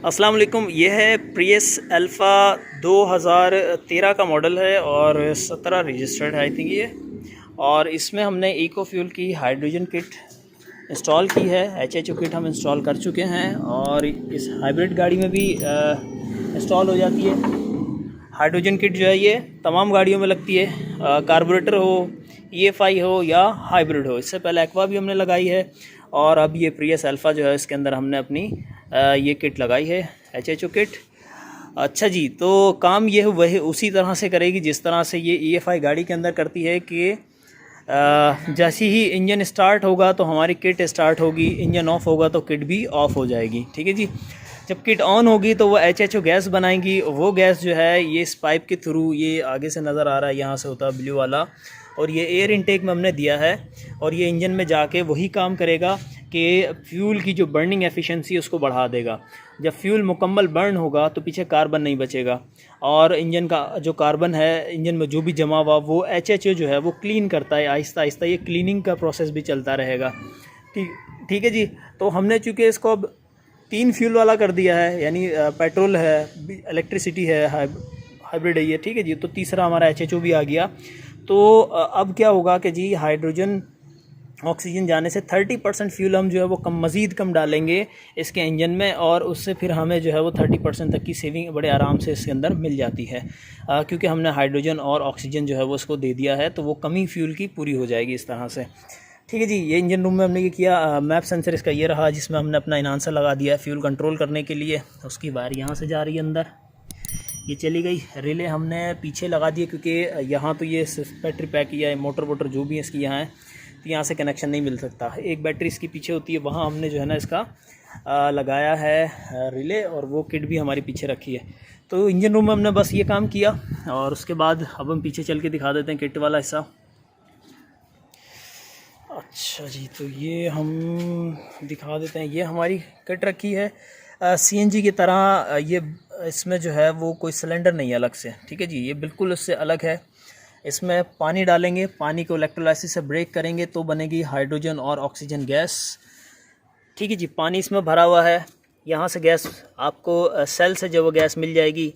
अस्सलाम वालेकुम। ये है प्रियस अल्फ़ा 2013 का मॉडल है और 17 रजिस्टर्ड है आई थिंक ये। और इसमें हमने इको फ्यूल की हाइड्रोजन किट इंस्टॉल की है। HHO किट हम इंस्टॉल कर चुके हैं और इस हाइब्रिड गाड़ी में भी इंस्टॉल हो जाती है। हाइड्रोजन किट जो है ये तमाम गाड़ियों में लगती है, कार्बोरेटर हो, EFI हो या हाइब्रिड हो। इससे पहले एक्वा भी हमने लगाई है और अब ये प्रियस अल्फ़ा जो है इसके अंदर हमने अपनी ये किट लगाई है, HHO किट। अच्छा जी, तो काम ये वही उसी तरह से करेगी जिस तरह से ये EFI गाड़ी के अंदर करती है कि जैसे ही इंजन स्टार्ट होगा तो हमारी किट स्टार्ट होगी, इंजन ऑफ होगा तो किट भी ऑफ हो जाएगी। ठीक है जी। जब किट ऑन होगी तो वो HHO गैस बनाएंगी। वो गैस जो है ये इस पाइप के थ्रू, ये आगे से नज़र आ रहा है, यहाँ से होता है ब्लू वाला, और ये एयर इनटेक में हमने दिया है और ये इंजन में जाके वही काम करेगा कि फ्यूल की जो बर्निंग एफिशिएंसी उसको बढ़ा देगा। जब फ्यूल मुकम्मल बर्न होगा तो पीछे कार्बन नहीं बचेगा और इंजन का जो कार्बन है, इंजन में जो भी जमा हुआ वो HHO जो है वो क्लीन करता है आहिस्ता आहिस्ता। ये क्लीनिंग का प्रोसेस भी चलता रहेगा। ठीक है जी। तो हमने चूँकि इसको अब 3 फ्यूल वाला कर दिया है, यानी पेट्रोल है, इलेक्ट्रिसिटी है, हाइब्रिड है ये। ठीक है जी। तो तीसरा हमारा HHO भी आ गया। तो अब क्या होगा कि जी हाइड्रोजन ऑक्सीजन जाने से 30% फ्यूल हम जो है वो मज़ीद कम डालेंगे इसके इंजन में और उससे फिर हमें जो है वो 30% तक की सेविंग बड़े आराम से इसके अंदर मिल जाती है, क्योंकि हमने हाइड्रोजन और ऑक्सीजन जो है वो इसको दे दिया है, तो वो कमी फ्यूल की पूरी हो जाएगी इस तरह से। ठीक है जी। ये इंजन रूम में हमने ये किया, मैप सेंसर इसका ये रहा जिसमें हमने अपना इन्हांसर लगा दिया है फ्यूल कंट्रोल करने के लिए। उसकी वायर यहाँ से जा रही है अंदर, ये चली गई। रिले हमने पीछे लगा दिए क्योंकि यहाँ तो ये बैटरी पैक या मोटर वोटर जो भी है इसकी यहाँ है, तो यहाँ से कनेक्शन नहीं मिल सकता। एक बैटरी इसकी पीछे होती है, वहाँ हमने जो है ना इसका लगाया है रिले, और वो किट भी हमारी पीछे रखी है। तो इंजन रूम में हमने बस ये काम किया और उसके बाद अब हम पीछे चल के दिखा देते हैं किट वाला हिस्सा। अच्छा जी, तो ये हम दिखा देते हैं। ये हमारी किट रखी है CNG की तरह। ये इसमें जो है वो कोई सिलेंडर नहीं है अलग से। ठीक है जी। ये बिल्कुल उससे अलग है। इसमें पानी डालेंगे, पानी को इलेक्ट्रोलाइसिस से ब्रेक करेंगे तो बनेगी हाइड्रोजन और ऑक्सीजन गैस। ठीक है जी। पानी इसमें भरा हुआ है, यहाँ से गैस आपको सेल से जो वो गैस मिल जाएगी,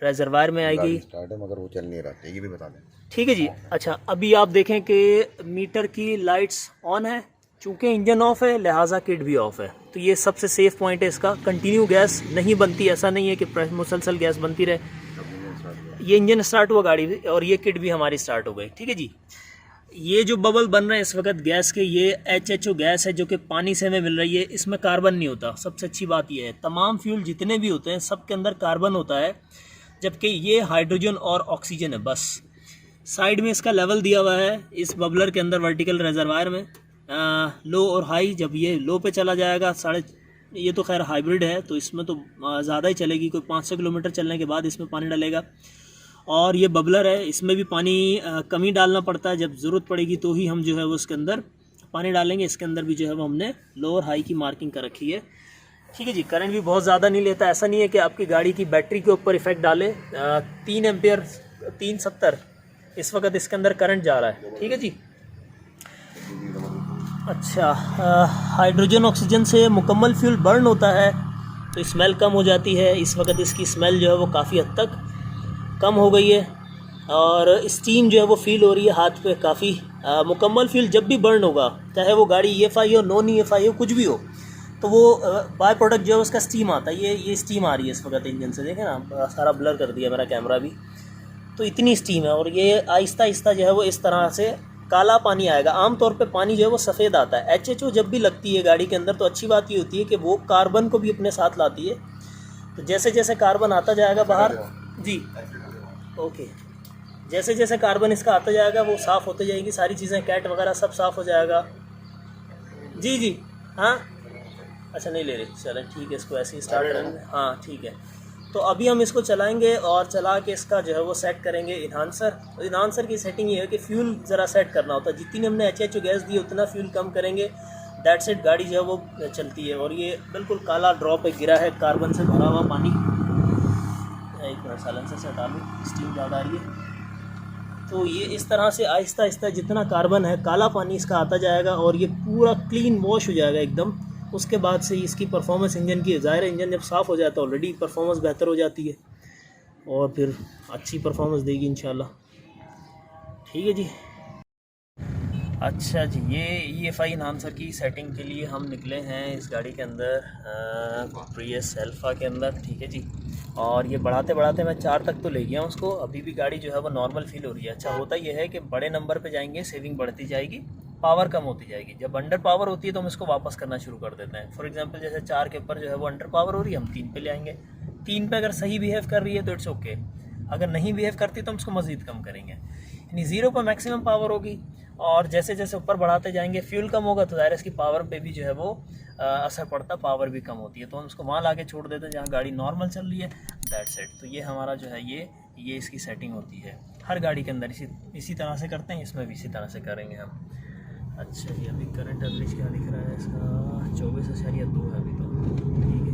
रेजरवायर में आएगी। मगर वो चल नहीं रहा, ये भी बता दें। ठीक है जी। अच्छा, अभी आप देखें कि मीटर की लाइट्स ऑन है, चूँकि इंजन ऑफ है लिहाजा किट भी ऑफ है। तो ये सबसे सेफ पॉइंट है इसका। कंटिन्यू गैस नहीं बनती, ऐसा नहीं है कि मुसलसल गैस बनती रहे। ये इंजन स्टार्ट हुआ गाड़ी और ये किट भी हमारी स्टार्ट हो गई। ठीक है जी। ये जो बबल बन रहे हैं इस वक्त गैस के, ये HHO गैस है जो कि पानी से हमें मिल रही है। इसमें कार्बन नहीं होता। सबसे अच्छी बात ये है, तमाम फ्यूल जितने भी होते हैं सब के अंदर कार्बन होता है, जबकि ये हाइड्रोजन और ऑक्सीजन है बस। साइड में इसका लेवल दिया हुआ है इस बबलर के अंदर, वर्टिकल रिजर्वायर में लो और हाई। जब ये लो पे चला जाएगा, ये तो खैर हाइब्रिड है तो इसमें तो ज़्यादा ही चलेगी, कोई 500 किलोमीटर चलने के बाद इसमें पानी डालेगा। और ये बबलर है, इसमें भी पानी कम ही डालना पड़ता है, जब ज़रूरत पड़ेगी तो ही हम जो है वो उसके अंदर पानी डालेंगे। इसके अंदर भी जो है वो हमने लो और हाई की मार्किंग कर रखी है। ठीक है जी। करंट भी बहुत ज़्यादा नहीं लेता, ऐसा नहीं है कि आपकी गाड़ी की बैटरी के ऊपर इफेक्ट डाले। 3 एम्पियर 370 इस वक्त इसके अंदर करंट जा रहा है। ठीक है जी। अच्छा, हाइड्रोजन ऑक्सीजन से मुकम्मल फ्यूल बर्न होता है तो स्मेल कम हो जाती है। इस वक्त इसकी स्मेल जो है वो काफ़ी हद तक कम हो गई है और स्टीम जो है वो फील हो रही है हाथ पे काफ़ी। मुकम्मल फ्यूल जब भी बर्न होगा, चाहे वो गाड़ी EFI हो, नॉन EFI हो, कुछ भी हो, तो वो बाय प्रोडक्ट जो है उसका स्टीम आता है। ये स्टीम आ रही है इस वक्त इंजन से, देखें ना, सारा ब्लर कर दिया मेरा कैमरा भी। तो इतनी स्टीम है और ये आहिस्ता आहिस्ता जो है वो इस तरह से काला पानी आएगा। आमतौर पे पानी जो है वो सफ़ेद आता है। HHO जब भी लगती है गाड़ी के अंदर तो अच्छी बात ये होती है कि वो कार्बन को भी अपने साथ लाती है। तो जैसे जैसे कार्बन आता जाएगा बाहर जी, ओके, जैसे जैसे कार्बन इसका आता जाएगा वो साफ़ होते जाएगी सारी चीज़ें, कैट वगैरह सब साफ़ हो जाएगा। जी जी। हाँ, अच्छा नहीं ले रही, चलें ठीक है, इसको ऐसे ही स्टार्ट करेंगे। हाँ ठीक है। तो अभी हम इसको चलाएंगे और चला के इसका जो है वो सेट करेंगे इन्हांसर। इन्हांसर की सेटिंग ये है कि फ्यूल ज़रा सेट करना होता है। जितनी हमने HHO गैस दी उतना फ्यूल कम करेंगे, दैट्स इट, गाड़ी जो है वो चलती है। और ये बिल्कुल काला ड्रॉप एक गिरा है, कार्बन से भरा हुआ पानी। एक मिनट साइलेंसर से हटा लूँ, स्टीम ज़्यादा आ रही है। तो ये इस तरह से आहिस्ता आहिस्ता जितना कार्बन है, काला पानी इसका आता जाएगा और ये पूरा क्लीन वॉश हो जाएगा एकदम। उसके बाद से इसकी परफॉर्मेंस इंजन की, ज़ाहिर है इंजन जब साफ़ हो जाता है ऑलरेडी परफॉर्मेंस बेहतर हो जाती है और फिर अच्छी परफॉर्मेंस देगी इंशाल्लाह। ठीक है जी। अच्छा जी, ये EFI इन्हांसर की सेटिंग के लिए हम निकले हैं इस गाड़ी के अंदर, प्रियस अल्फ़ा के अंदर। ठीक है जी। और ये बढ़ाते बढ़ाते मैं 4 तक तो ले गया उसको, अभी भी गाड़ी जो है वो नॉर्मल फील हो रही है। अच्छा होता ये है कि बड़े नंबर पे जाएंगे सेविंग बढ़ती जाएगी, पावर कम होती जाएगी। जब अंडर पावर होती है तो हम इसको वापस करना शुरू कर देते हैं। फॉर एग्जांपल जैसे 4 के ऊपर जो है वो अंडर पावर हो रही है, हम 3 पे ले आएंगे। 3 पे अगर सही बिहेव कर रही है तो इट्स ओके, अगर नहीं बिहेव करती तो हम उसको मज़ीद कम करेंगे। यानी 0 पर मैक्सिमम पावर होगी और जैसे जैसे ऊपर बढ़ाते जाएंगे फ्यूल कम होगा तो ज़ाहिर इसकी पावर पे भी जो है वो असर पड़ता, पावर भी कम होती है। तो हम उसको वहाँ ला के छोड़ देते हैं जहाँ गाड़ी नॉर्मल चल रही है, दैट्स इट। तो ये हमारा जो है ये इसकी सेटिंग होती है हर गाड़ी के अंदर, इसी तरह से करते हैं, इसमें भी इसी तरह से करेंगे हम। अच्छा जी, अभी करंट एवरेज क्या दिख रहा है इसका, 24.2 है अभी तो। ठीक है।